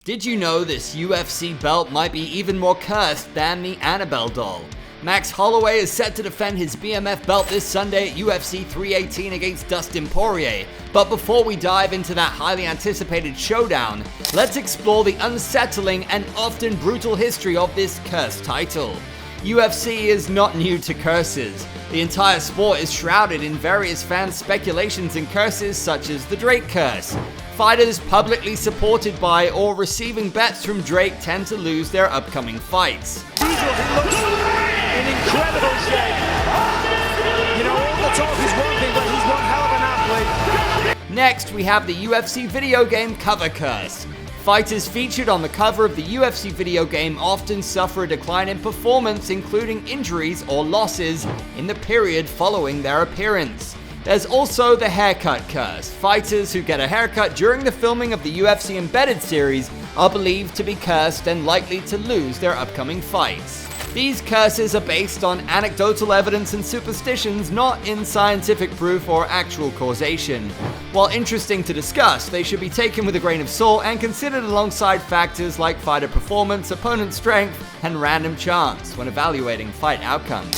Did you know this UFC belt might be even more cursed than the Annabelle doll? Max Holloway is set to defend his BMF belt this Sunday at UFC 318 against Dustin Poirier. But before we dive into that highly anticipated showdown, let's explore the unsettling and often brutal history of this cursed title. UFC is not new to curses. The entire sport is shrouded in various fan speculations and curses such as the Drake curse. Fighters publicly supported by or receiving bets from Drake tend to lose their upcoming fights. He looks in incredible shape. You know, all the talk is one thing, but he's one hell of an athlete. Next, we have the UFC video game cover curse. Fighters featured on the cover of the UFC video game often suffer a decline in performance, including injuries or losses in the period following their appearance. There's also the haircut curse. Fighters who get a haircut during the filming of the UFC Embedded series are believed to be cursed and likely to lose their upcoming fights. These curses are based on anecdotal evidence and superstitions, not in scientific proof or actual causation. While interesting to discuss, they should be taken with a grain of salt and considered alongside factors like fighter performance, opponent strength, and random chance when evaluating fight outcomes.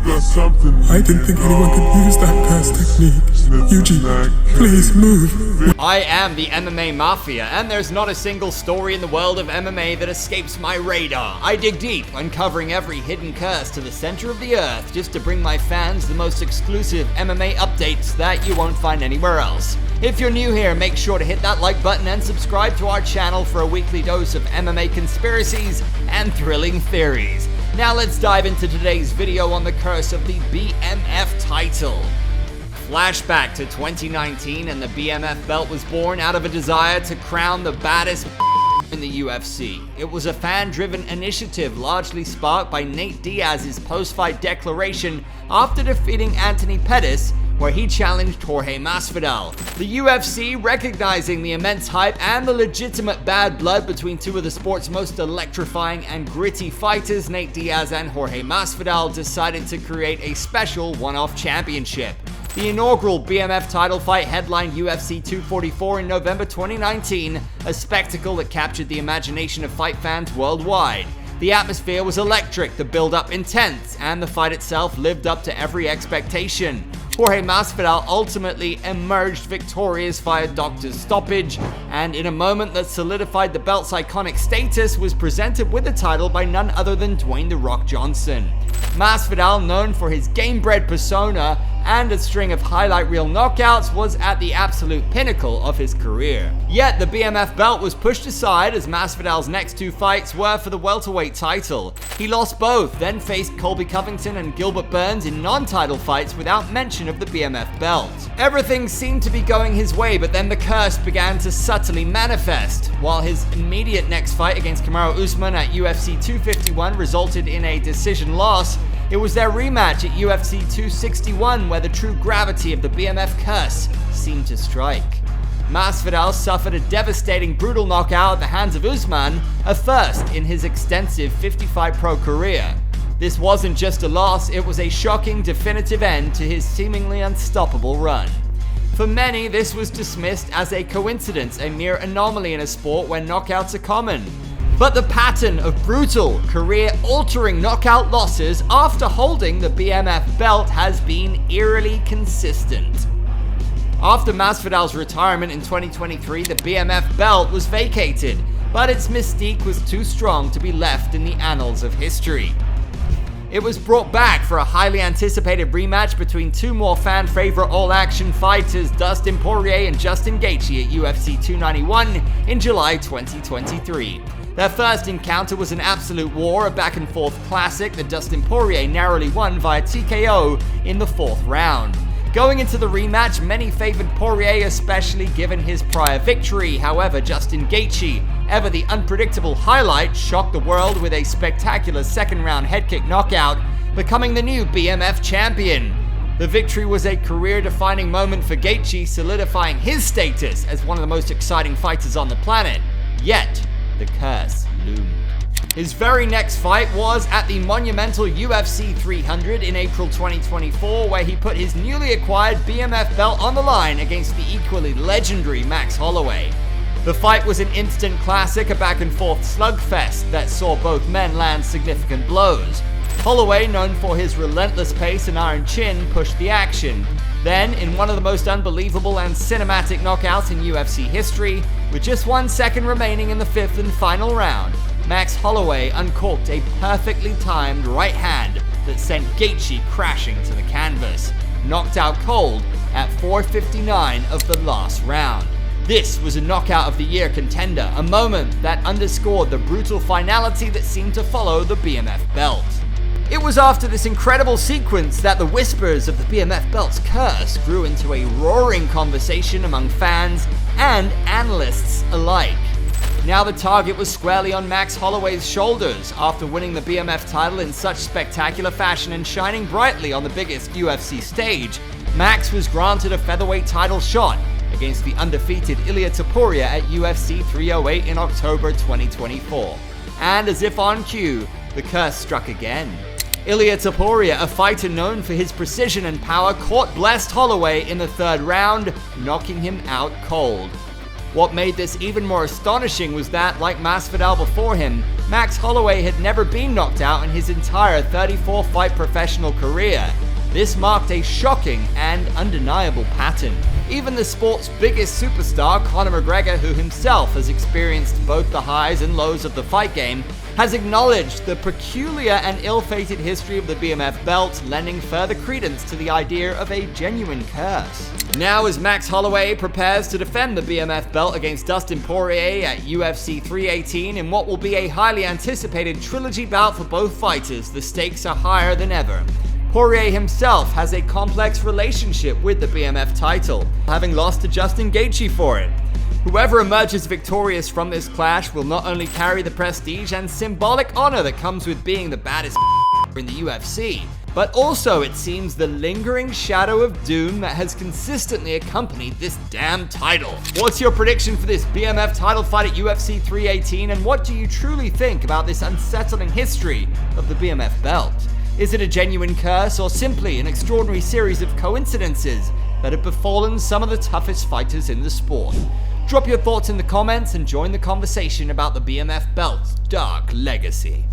I didn't think anyone could use that curse technique. Eugene, please move. I am the MMA Mafia, and there's not a single story in the world of MMA that escapes my radar. I dig deep, uncovering every hidden curse to the center of the earth just to bring my fans the most exclusive MMA updates that you won't find anywhere else. If you're new here, make sure to hit that like button and subscribe to our channel for a weekly dose of MMA conspiracies and thrilling theories. Now let's dive into today's video on the curse of the BMF title. Flashback to 2019, and the BMF belt was born out of a desire to crown the baddest in the UFC. It was a fan-driven initiative largely sparked by Nate Diaz's post-fight declaration after defeating Anthony Pettis, where he challenged Jorge Masvidal. The UFC, recognizing the immense hype and the legitimate bad blood between two of the sport's most electrifying and gritty fighters, Nate Diaz and Jorge Masvidal, decided to create a special one-off championship. The inaugural BMF title fight headlined UFC 244 in November 2019, a spectacle that captured the imagination of fight fans worldwide. The atmosphere was electric, the build-up intense, and the fight itself lived up to every expectation. Jorge Masvidal ultimately emerged victorious via doctor's stoppage, and in a moment that solidified the belt's iconic status, was presented with the title by none other than Dwayne "The Rock" Johnson. Masvidal, known for his game-bred persona and a string of highlight reel knockouts, was at the absolute pinnacle of his career. Yet the BMF belt was pushed aside as Masvidal's next two fights were for the welterweight title. He lost both, then faced Colby Covington and Gilbert Burns in non-title fights without mention of the BMF belt. Everything seemed to be going his way, but then the curse began to subtly manifest. While his immediate next fight against Kamaru Usman at UFC 251 resulted in a decision loss, it was their rematch at UFC 261 where the true gravity of the BMF curse seemed to strike. Masvidal suffered a devastating brutal knockout at the hands of Usman, a first in his extensive 50-fight pro career. This wasn't just a loss, it was a shocking, definitive end to his seemingly unstoppable run. For many, this was dismissed as a coincidence, a mere anomaly in a sport where knockouts are common. But the pattern of brutal, career-altering knockout losses after holding the BMF belt has been eerily consistent. After Masvidal's retirement in 2023, the BMF belt was vacated, but its mystique was too strong to be left in the annals of history. It was brought back for a highly anticipated rematch between two more fan-favorite all-action fighters, Dustin Poirier and Justin Gaethje, at UFC 291 in July 2023. Their first encounter was an absolute war, a back-and-forth classic that Dustin Poirier narrowly won via TKO in the fourth round. Going into the rematch, many favored Poirier, especially given his prior victory. However, Justin Gaethje, ever the unpredictable highlight, shocked the world with a spectacular second-round headkick knockout, becoming the new BMF champion. The victory was a career-defining moment for Gaethje, solidifying his status as one of the most exciting fighters on the planet. Yet, the curse loomed. His very next fight was at the monumental UFC 300 in April 2024, where he put his newly acquired BMF belt on the line against the equally legendary Max Holloway. The fight was an instant classic, a back-and-forth slugfest that saw both men land significant blows. Holloway, known for his relentless pace and iron chin, pushed the action. Then, in one of the most unbelievable and cinematic knockouts in UFC history, with just 1 second remaining in the 5th and final round, Max Holloway uncorked a perfectly timed right hand that sent Gaethje crashing to the canvas, knocked out cold at 4:59 of the last round. This was a knockout of the year contender, a moment that underscored the brutal finality that seemed to follow the BMF belt. It was after this incredible sequence that the whispers of the BMF belt's curse grew into a roaring conversation among fans and analysts alike. Now the target was squarely on Max Holloway's shoulders. After winning the BMF title in such spectacular fashion and shining brightly on the biggest UFC stage, Max was granted a featherweight title shot against the undefeated Ilia Topuria at UFC 308 in October 2024. And as if on cue, the curse struck again. Ilia Topuria, a fighter known for his precision and power, caught blessed Holloway in the 3rd round, knocking him out cold. What made this even more astonishing was that, like Masvidal before him, Max Holloway had never been knocked out in his entire 34-fight professional career. This marked a shocking and undeniable pattern. Even the sport's biggest superstar, Conor McGregor, who himself has experienced both the highs and lows of the fight game, has acknowledged the peculiar and ill-fated history of the BMF belt, lending further credence to the idea of a genuine curse. Now, as Max Holloway prepares to defend the BMF belt against Dustin Poirier at UFC 318 in what will be a highly anticipated trilogy bout for both fighters, the stakes are higher than ever. Poirier himself has a complex relationship with the BMF title, having lost to Justin Gaethje for it. Whoever emerges victorious from this clash will not only carry the prestige and symbolic honor that comes with being the baddest in the UFC, but also, it seems, the lingering shadow of doom that has consistently accompanied this damn title. What's your prediction for this BMF title fight at UFC 318, and what do you truly think about this unsettling history of the BMF belt? Is it a genuine curse, or simply an extraordinary series of coincidences that have befallen some of the toughest fighters in the sport? Drop your thoughts in the comments and join the conversation about the BMF belt's dark legacy.